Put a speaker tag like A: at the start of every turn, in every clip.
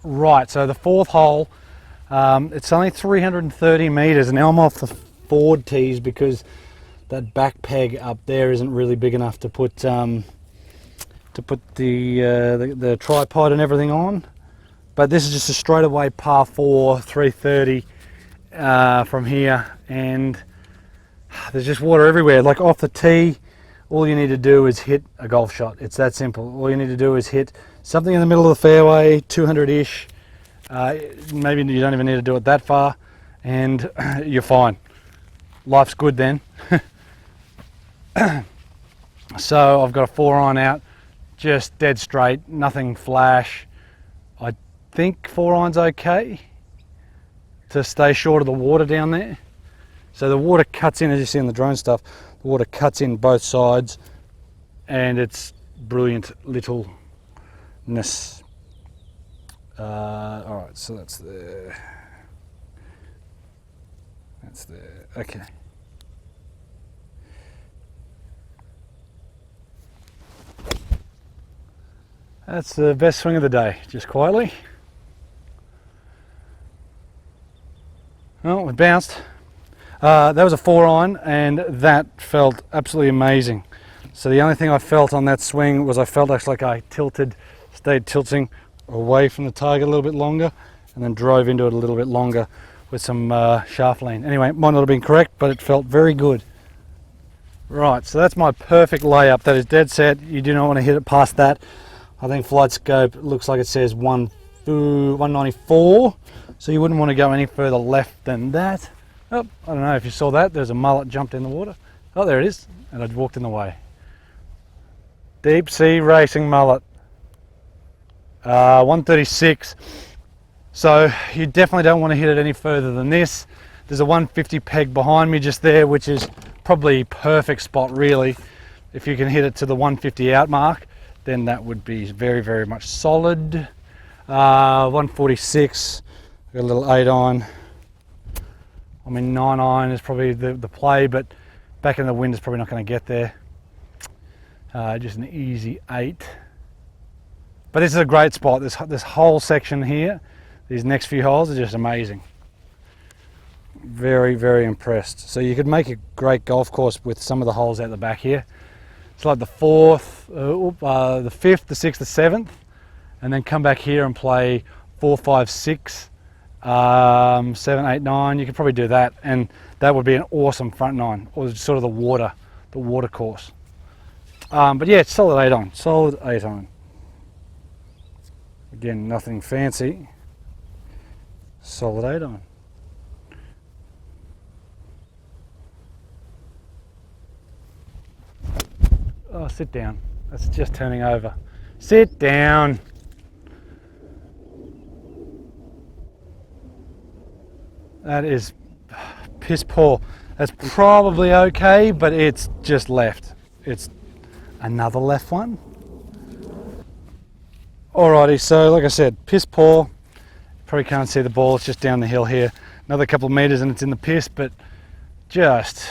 A: Right, so the fourth hole, it's only 330 meters, and now I'm off the forward tees because that back peg up there isn't really big enough to put the tripod and everything on. But this is just a straightaway par 4, 330 from here, and there's just water everywhere. Like off the tee, all you need to do is hit a golf shot. It's that simple. All you need to do is hit something in the middle of the fairway, 200-ish. Maybe you don't even need to do it that far, and you're fine. Life's good then. So I've got a 4-iron out, just dead straight, nothing flash. I think 4-iron's okay to stay short of the water down there. So the water cuts in, as you see in the drone stuff, the water cuts in both sides, and it's brilliant littleness. All right, so that's there. That's there. Okay. That's the best swing of the day, just quietly. Oh, it bounced. That was a 4-iron, and that felt absolutely amazing. So the only thing I felt on that swing was I felt actually like I stayed tilting away from the target a little bit longer, and then drove into it a little bit longer with some shaft lean. Anyway, it might not have been correct, but it felt very good. Right, so that's my perfect layup. That is dead set. You do not want to hit it past that. I think Flight Scope looks like it says 194, so you wouldn't want to go any further left than that. Oh, I don't know if you saw that. There's a mullet jumped in the water. Oh, there it is, and I'd walked in the way. Deep sea racing mullet. 136. So you definitely don't want to hit it any further than this. There's a 150 peg behind me just there, which is probably perfect spot really. If you can hit it to the 150 out mark, then that would be very, very much solid. 146, got a little 8-iron. I mean, 9-iron is probably the play, but back in the wind is probably not going to get there. Just an easy 8. But this is a great spot. This whole section here, these next few holes are just amazing. Very, very impressed. So you could make a great golf course with some of the holes out the back here. It's like the 4th, the 5th, the 6th, the 7th, and then come back here and play 4, 5, 6, 7, 8, 9. You could probably do that, and that would be an awesome front 9, or sort of the water course. But yeah, it's solid 8-iron, solid 8-iron. Again, nothing fancy. Solid 8-iron. Oh, sit down. That's just turning over. Sit down. That is piss poor. That's probably okay, but it's just left. It's another left one. Alrighty, so like I said, piss poor. Probably can't see the ball, it's just down the hill here. Another couple of meters and it's in the piss, but just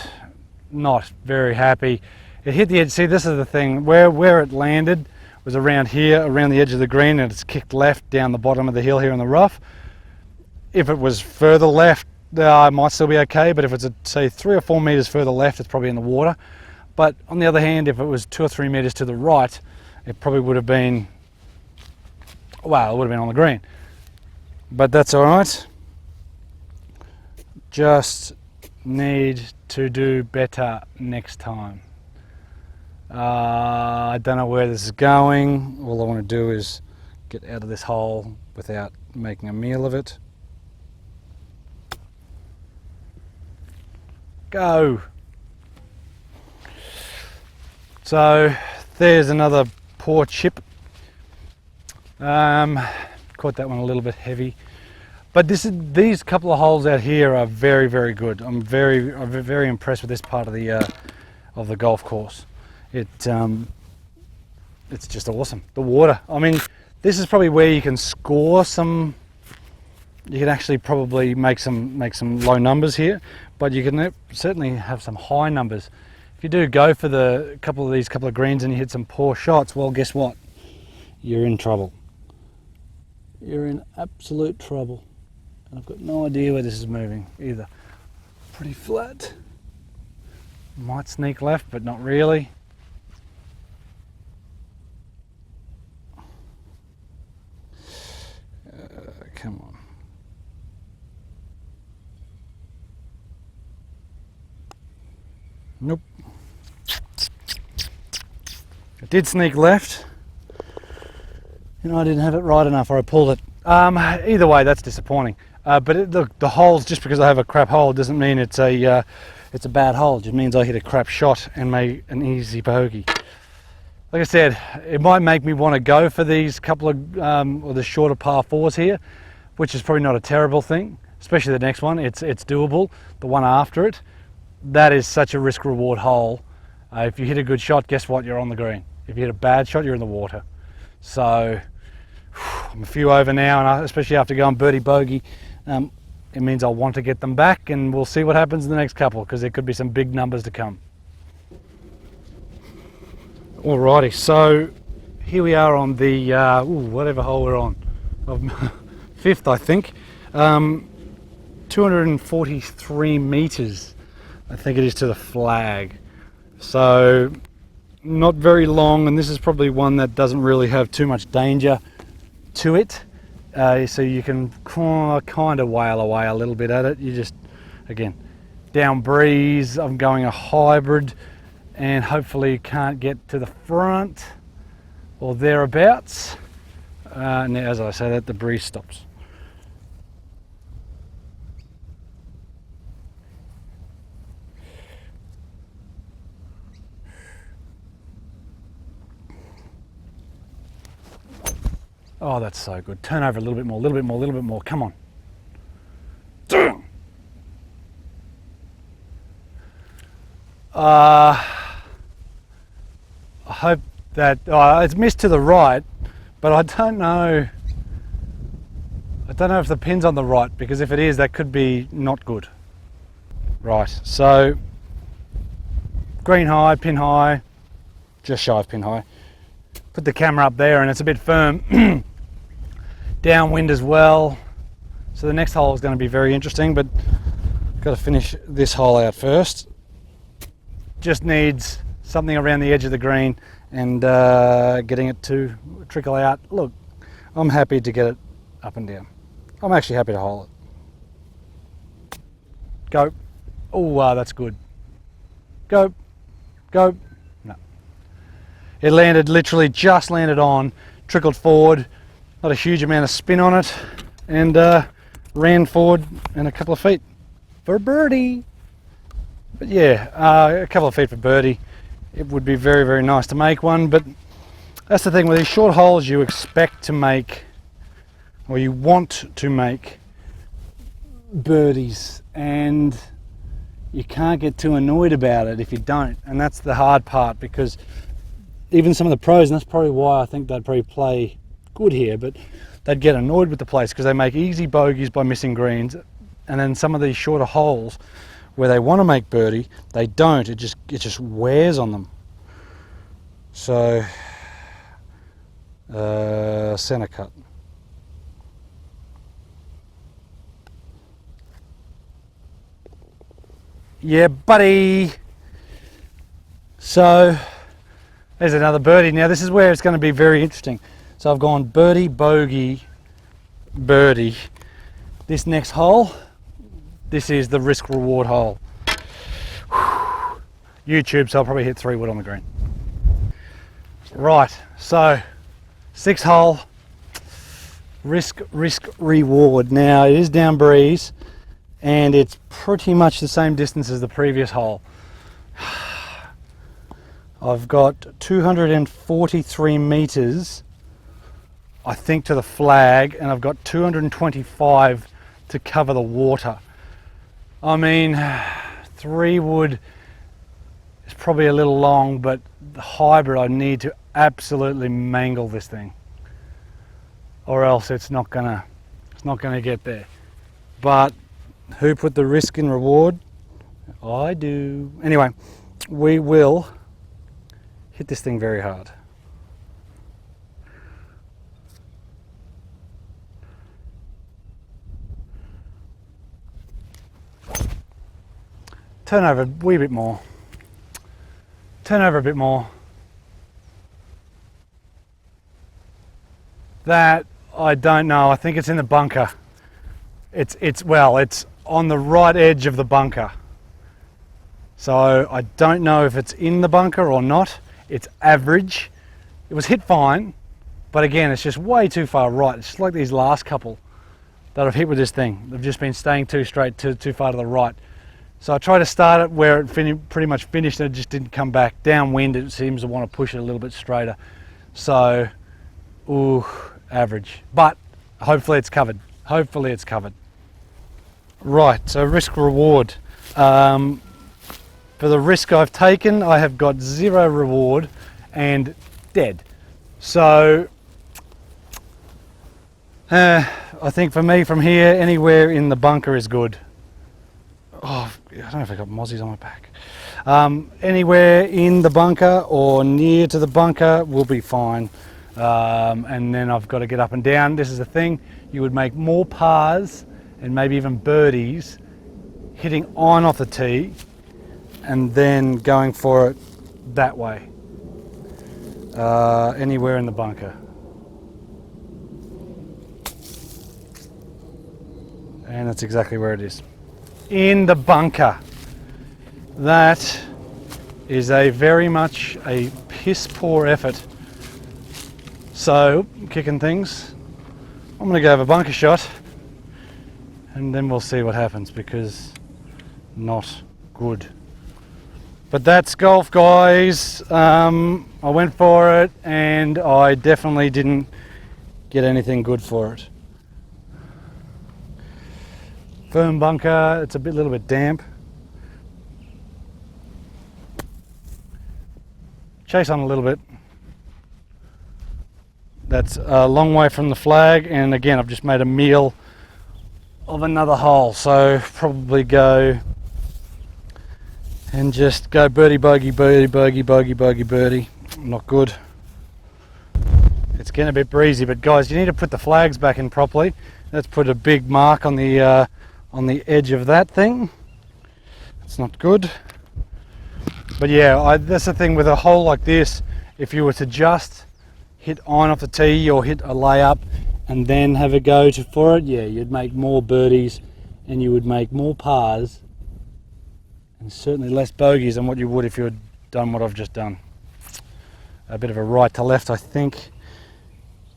A: not very happy. It hit the edge. See, this is the thing, where it landed was around here, around the edge of the green, and it's kicked left down the bottom of the hill here in the rough. If it was further left, it might still be okay, but if it's, say, 3 or 4 meters further left, it's probably in the water. But on the other hand, if it was 2 or 3 meters to the right, it probably would have been, well, it would have been on the green. But that's all right. Just need to do better next time. I don't know where this is going. All I want to do is get out of this hole without making a meal of it. Go. So there's another poor chip. Caught that one a little bit heavy, but these couple of holes out here are very, very good. I'm very impressed with this part of the golf course. It's just awesome. The water. I mean, this is probably where you can score some. You can actually probably make some low numbers here, but you can certainly have some high numbers. If you do go for the couple of greens and you hit some poor shots, well, guess what? You're in trouble. you're in absolute trouble. And I've got no idea where this is moving either. Pretty flat. Might sneak left, but not really. Come on. Nope. It did sneak left. You know, I didn't have it right enough, or I pulled it. Either way, that's disappointing. But look, the holes, just because I have a crap hole doesn't mean it's a bad hole. It just means I hit a crap shot and made an easy bogey. Like I said, it might make me want to go for these couple of or the shorter par fours here, which is probably not a terrible thing, especially the next one. It's doable. The one after it, that is such a risk-reward hole. If you hit a good shot, guess what? You're on the green. If you hit a bad shot, you're in the water. So I'm a few over now, and especially after going birdie bogey, it means I'll want to get them back, and we'll see what happens in the next couple, because there could be some big numbers to come. Alrighty, so here we are on the whatever hole we're on, fifth, I think. 243 meters, I think it is, to the flag. So not very long, and this is probably one that doesn't really have too much danger to it. So you can kind of whale away a little bit at it. You just, again, down breeze. I'm going a hybrid, and hopefully you can't get to the front or thereabouts. And as I say that, the breeze stops. Oh, that's so good. Turn over a little bit more, a little bit more, a little bit more. Come on. I hope that it's missed to the right, but I don't know. I don't know if the pin's on the right, because if it is, that could be not good. Right, so green high, pin high, just shy of pin high. Put the camera up there, and it's a bit firm. Downwind as well, so the next hole is going to be very interesting, but got to finish this hole out first. Just needs something around the edge of the green and getting it to trickle out. Look, I'm happy to get it up and down. I'm actually happy to hole it. Go. Oh, that's good. Go. Go. No. It landed, literally just landed on, trickled forward. Not a huge amount of spin on it, and ran forward and a couple of feet for birdie. But yeah, a couple of feet for birdie. It would be very, very nice to make one, but that's the thing with these short holes. You expect to make, or you want to make, birdies, and you can't get too annoyed about it if you don't. And that's the hard part, because even some of the pros, and that's probably why I think they'd probably play good here, but they'd get annoyed with the place because they make easy bogeys by missing greens, and then some of these shorter holes where they want to make birdie, they don't. It just wears on them. So center cut. Yeah, buddy. So there's another birdie. Now this is where it's going to be very interesting. So I've gone birdie, bogey, birdie. This next hole, this is the risk reward hole. YouTube, so I'll probably hit 3 wood on the green. Right, so 6th hole, risk reward. Now it is down breeze, and it's pretty much the same distance as the previous hole. I've got 243 meters, I think, to the flag, and I've got 225 to cover the water. I mean, 3 wood is probably a little long, but the hybrid, I need to absolutely mangle this thing, or else it's not gonna get there. But who put the risk in reward? I do. Anyway, we will hit this thing very hard. Turn over a wee bit more. Turn over a bit more. That, I don't know, I think it's in the bunker. It's on the right edge of the bunker. So I don't know if it's in the bunker or not. It's average. It was hit fine, but again, it's just way too far right. It's just like these last couple that I've hit with this thing. They've just been staying too straight, too far to the right. So I tried to start it where it pretty much finished and it just didn't come back. Downwind, it seems to want to push it a little bit straighter. So, ooh, average. But hopefully it's covered. Hopefully it's covered. Right, so risk reward. For the risk I've taken, I have got 0 reward and dead. So, I think for me from here, anywhere in the bunker is good. Oh, I don't know if I got mozzies on my back. Anywhere in the bunker or near to the bunker will be fine. And then I've got to get up and down. This is the thing, you would make more pars and maybe even birdies hitting on off the tee and then going for it that way. Anywhere in the bunker. And that's exactly where it is. In the bunker. That is very much a piss poor effort. So, kicking things, I'm going to go have a bunker shot and then we'll see what happens, because not good. But that's golf, guys. I went for it and I definitely didn't get anything good for it. Firm bunker, it's a little bit damp. Chase on a little bit. That's a long way from the flag, and again I've just made a meal of another hole, so probably go and just go birdie, bogey, birdie, bogey, bogey, bogey, birdie. Not good. It's getting a bit breezy, but guys, you need to put the flags back in properly. Let's put a big mark on the edge of that thing. It's not good. But yeah, that's the thing with a hole like this. If you were to just hit on off the tee or hit a layup and then have a go for it, yeah, you'd make more birdies and you would make more pars and certainly less bogeys than what you would if you had done what I've just done. A bit of a right to left, I think.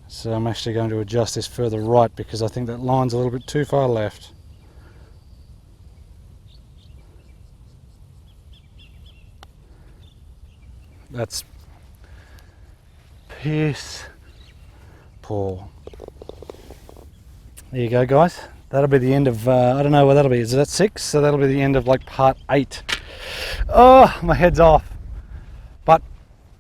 A: So I'm actually going to adjust this further right because I think that line's a little bit too far left. That's piss poor. There you go, guys. That'll be the end of, I don't know what that'll be. Is that 6? So that'll be the end of like part 8. Oh, my head's off. But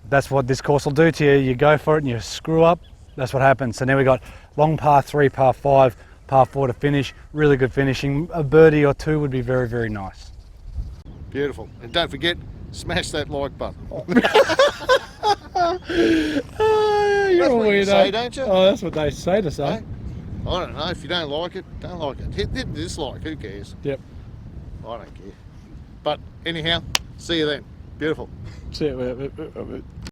A: that's what this course will do to you. You go for it and you screw up. That's what happens. So now we got long par 3, par 5, par 4 to finish. Really good finishing. A birdie or 2 would be very, very nice.
B: Beautiful. And don't forget, smash that like button.
A: You're
B: That's
A: a
B: what you
A: weirdo.
B: say, don't you?
A: Oh, that's what they say to say.
B: Hey? I don't know. If you don't like it, don't like it. Hit dislike. Who cares?
A: Yep.
B: I don't care. But anyhow, see you then. Beautiful.
A: See you.